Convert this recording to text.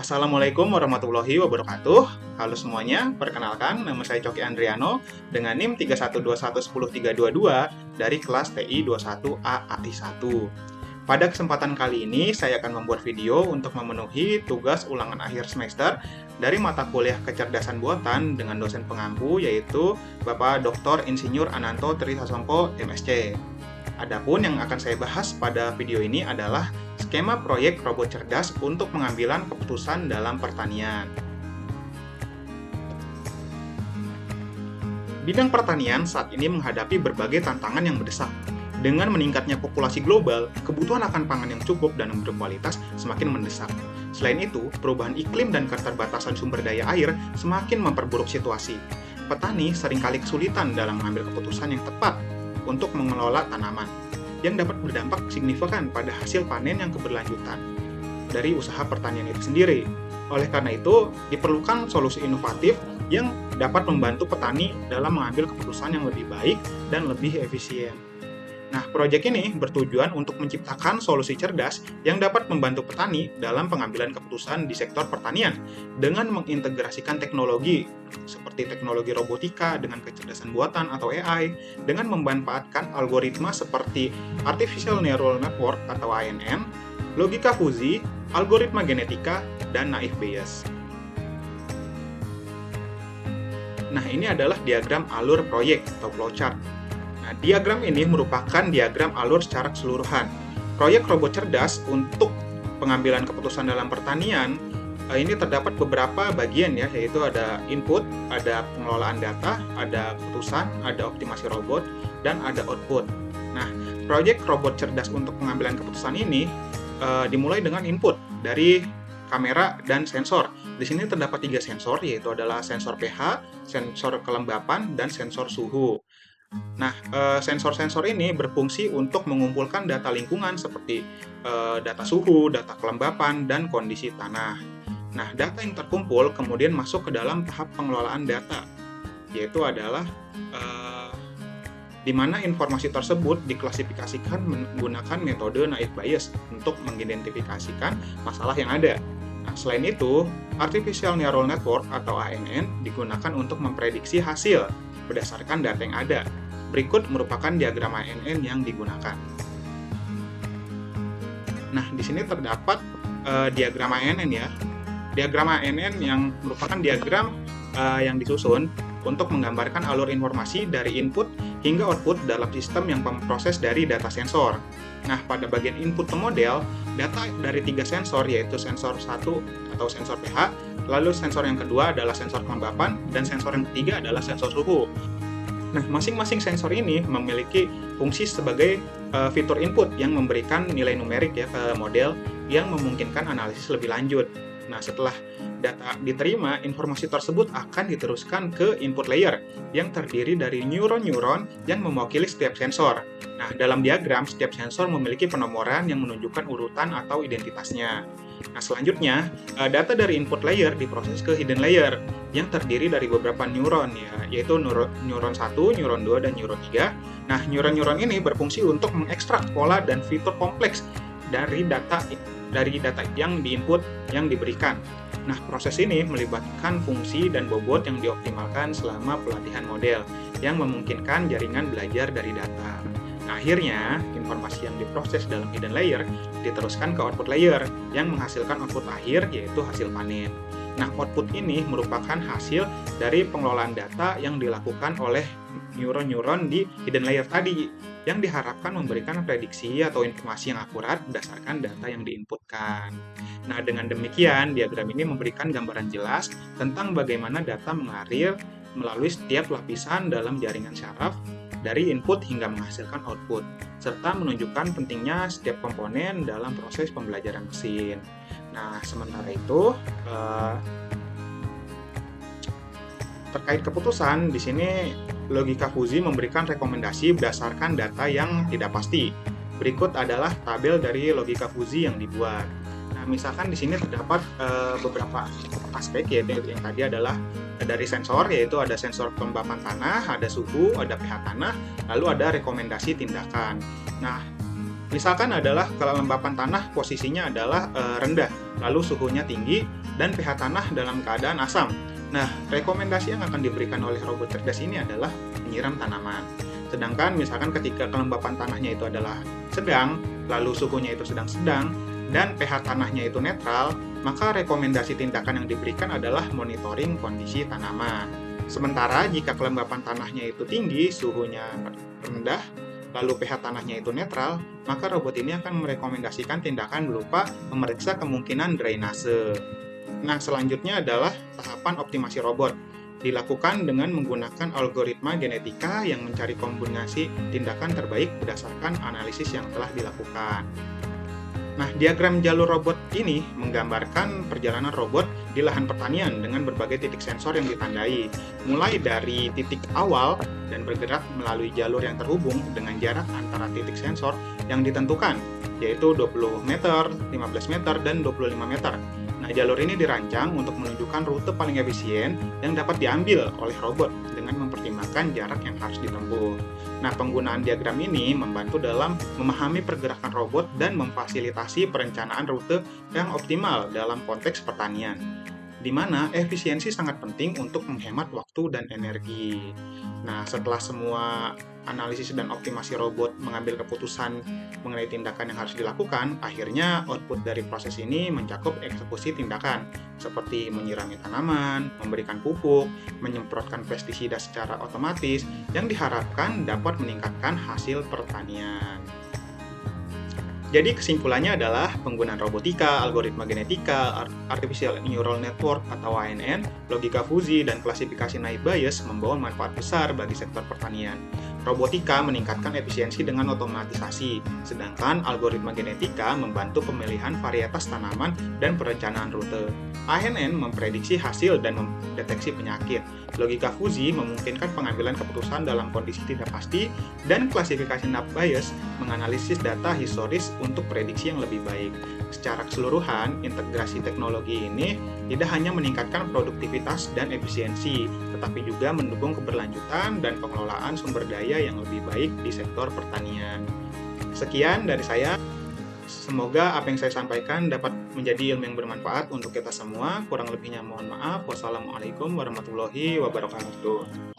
Assalamualaikum warahmatullahi wabarakatuh. Halo semuanya, perkenalkan nama saya Coki Andriano dengan NIM 31211032 dari kelas TI 21A AI1. Pada kesempatan kali ini, saya akan membuat video untuk memenuhi tugas ulangan akhir semester dari mata kuliah kecerdasan buatan dengan dosen pengampu yaitu Bapak Dr. Insinyur Ananto Trisasongko, MSc. Adapun yang akan saya bahas pada video ini adalah skema proyek robot cerdas untuk pengambilan keputusan dalam pertanian. Bidang pertanian saat ini menghadapi berbagai tantangan yang mendesak. Dengan meningkatnya populasi global, kebutuhan akan pangan yang cukup dan berkualitas semakin mendesak. Selain itu, perubahan iklim dan keterbatasan sumber daya air semakin memperburuk situasi. Petani seringkali kesulitan dalam mengambil keputusan yang tepat untuk mengelola tanaman, yang dapat berdampak signifikan pada hasil panen yang keberlanjutan dari usaha pertanian itu sendiri. Oleh karena itu, diperlukan solusi inovatif yang dapat membantu petani dalam mengambil keputusan yang lebih baik dan lebih efisien. Nah, proyek ini bertujuan untuk menciptakan solusi cerdas yang dapat membantu petani dalam pengambilan keputusan di sektor pertanian dengan mengintegrasikan teknologi seperti teknologi robotika dengan kecerdasan buatan atau AI, dengan memanfaatkan algoritma seperti Artificial Neural Network atau ANN, logika fuzi, algoritma genetika, dan naive Bayes. Nah, ini adalah diagram alur proyek atau flowchart. Nah, diagram ini merupakan diagram alur secara keseluruhan. Proyek robot cerdas untuk pengambilan keputusan dalam pertanian ini terdapat beberapa bagian ya, yaitu ada input, ada pengelolaan data, ada keputusan, ada optimasi robot, dan ada output. Nah, proyek robot cerdas untuk pengambilan keputusan ini dimulai dengan input dari kamera dan sensor. Di sini terdapat 3 sensor, yaitu adalah sensor pH, sensor kelembapan, dan sensor suhu. Nah, sensor-sensor ini berfungsi untuk mengumpulkan data lingkungan seperti data suhu, data kelembapan, dan kondisi tanah. Nah, data yang terkumpul kemudian masuk ke dalam tahap pengelolaan data, yaitu adalah di mana informasi tersebut diklasifikasikan menggunakan metode naive Bayes untuk mengidentifikasikan masalah yang ada. Nah, selain itu, Artificial Neural Network atau ANN digunakan untuk memprediksi hasil berdasarkan data yang ada. Berikut merupakan diagram ANN yang digunakan. Nah, di sini terdapat diagram ANN ya. Diagram ANN yang merupakan diagram yang disusun untuk menggambarkan alur informasi dari input hingga output dalam sistem yang memproses dari data sensor. Nah, pada bagian input ke model, data dari 3 sensor yaitu sensor 1 atau sensor pH, lalu sensor yang kedua adalah sensor kelembapan, dan sensor yang ketiga adalah sensor suhu. Nah, masing-masing sensor ini memiliki fungsi sebagai fitur input yang memberikan nilai numerik ya ke model yang memungkinkan analisis lebih lanjut. Nah, setelah data diterima, informasi tersebut akan diteruskan ke input layer yang terdiri dari neuron-neuron yang mewakili setiap sensor. Nah, dalam diagram, setiap sensor memiliki penomoran yang menunjukkan urutan atau identitasnya. Nah, selanjutnya, data dari input layer diproses ke hidden layer yang terdiri dari beberapa neuron, ya, yaitu neuron 1, neuron 2, dan neuron 3. Nah, neuron-neuron ini berfungsi untuk mengekstrak pola dan fitur kompleks dari data yang diinput yang diberikan. Nah, proses ini melibatkan fungsi dan bobot yang dioptimalkan selama pelatihan model yang memungkinkan jaringan belajar dari data. Nah, akhirnya, informasi yang diproses dalam hidden layer diteruskan ke output layer yang menghasilkan output akhir, yaitu hasil panen. Nah, output ini merupakan hasil dari pengelolaan data yang dilakukan oleh neuron-neuron di hidden layer tadi, yang diharapkan memberikan prediksi atau informasi yang akurat berdasarkan data yang diinputkan. Nah, dengan demikian, diagram ini memberikan gambaran jelas tentang bagaimana data mengalir melalui setiap lapisan dalam jaringan syaraf dari input hingga menghasilkan output, serta menunjukkan pentingnya setiap komponen dalam proses pembelajaran mesin. Nah, sementara itu, terkait keputusan, di sini logika fuzi memberikan rekomendasi berdasarkan data yang tidak pasti. Berikut adalah tabel dari logika fuzi yang dibuat. Nah, misalkan di sini terdapat beberapa aspek, yaitu yang tadi adalah dari sensor, yaitu ada sensor kelembapan tanah, ada suhu, ada pH tanah, lalu ada rekomendasi tindakan. Nah, misalkan adalah kelembapan tanah posisinya adalah rendah, lalu suhunya tinggi, dan pH tanah dalam keadaan asam. Nah, rekomendasi yang akan diberikan oleh robot cerdas ini adalah menyiram tanaman. Sedangkan misalkan ketika kelembapan tanahnya itu adalah sedang, lalu suhunya itu sedang-sedang, dan pH tanahnya itu netral, maka rekomendasi tindakan yang diberikan adalah monitoring kondisi tanaman. Sementara jika kelembapan tanahnya itu tinggi, suhunya rendah, lalu pH tanahnya itu netral, maka robot ini akan merekomendasikan tindakan berupa memeriksa kemungkinan drainase. Nah, selanjutnya adalah tahapan optimasi robot. Dilakukan dengan menggunakan algoritma genetika yang mencari kombinasi tindakan terbaik berdasarkan analisis yang telah dilakukan. Nah, diagram jalur robot ini menggambarkan perjalanan robot di lahan pertanian dengan berbagai titik sensor yang ditandai, mulai dari titik awal dan bergerak melalui jalur yang terhubung dengan jarak antara titik sensor yang ditentukan, yaitu 20 meter, 15 meter, dan 25 meter. Nah, jalur ini dirancang untuk menunjukkan rute paling efisien yang dapat diambil oleh robot dengan mempertimbangkan jarak yang harus ditempuh. Nah, penggunaan diagram ini membantu dalam memahami pergerakan robot dan memfasilitasi perencanaan rute yang optimal dalam konteks pertanian, di mana efisiensi sangat penting untuk menghemat waktu dan energi. Nah, setelah semua analisis dan optimasi robot mengambil keputusan mengenai tindakan yang harus dilakukan, akhirnya output dari proses ini mencakup eksekusi tindakan, seperti menyirami tanaman, memberikan pupuk, menyemprotkan pestisida secara otomatis, yang diharapkan dapat meningkatkan hasil pertanian. Jadi kesimpulannya adalah penggunaan robotika, algoritma genetika, artificial neural network atau ANN, logika fuzi, dan klasifikasi naive Bayes membawa manfaat besar bagi sektor pertanian. Robotika meningkatkan efisiensi dengan otomatisasi, sedangkan algoritma genetika membantu pemilihan varietas tanaman dan perencanaan rute. ANN memprediksi hasil dan mendeteksi penyakit. Logika fuzi memungkinkan pengambilan keputusan dalam kondisi tidak pasti, dan klasifikasi naive Bayes menganalisis data historis untuk prediksi yang lebih baik. Secara keseluruhan, integrasi teknologi ini tidak hanya meningkatkan produktivitas dan efisiensi, tetapi juga mendukung keberlanjutan dan pengelolaan sumber daya yang lebih baik di sektor pertanian. Sekian dari saya. Semoga apa yang saya sampaikan dapat menjadi ilmu yang bermanfaat untuk kita semua. Kurang lebihnya mohon maaf. Wassalamualaikum warahmatullahi wabarakatuh.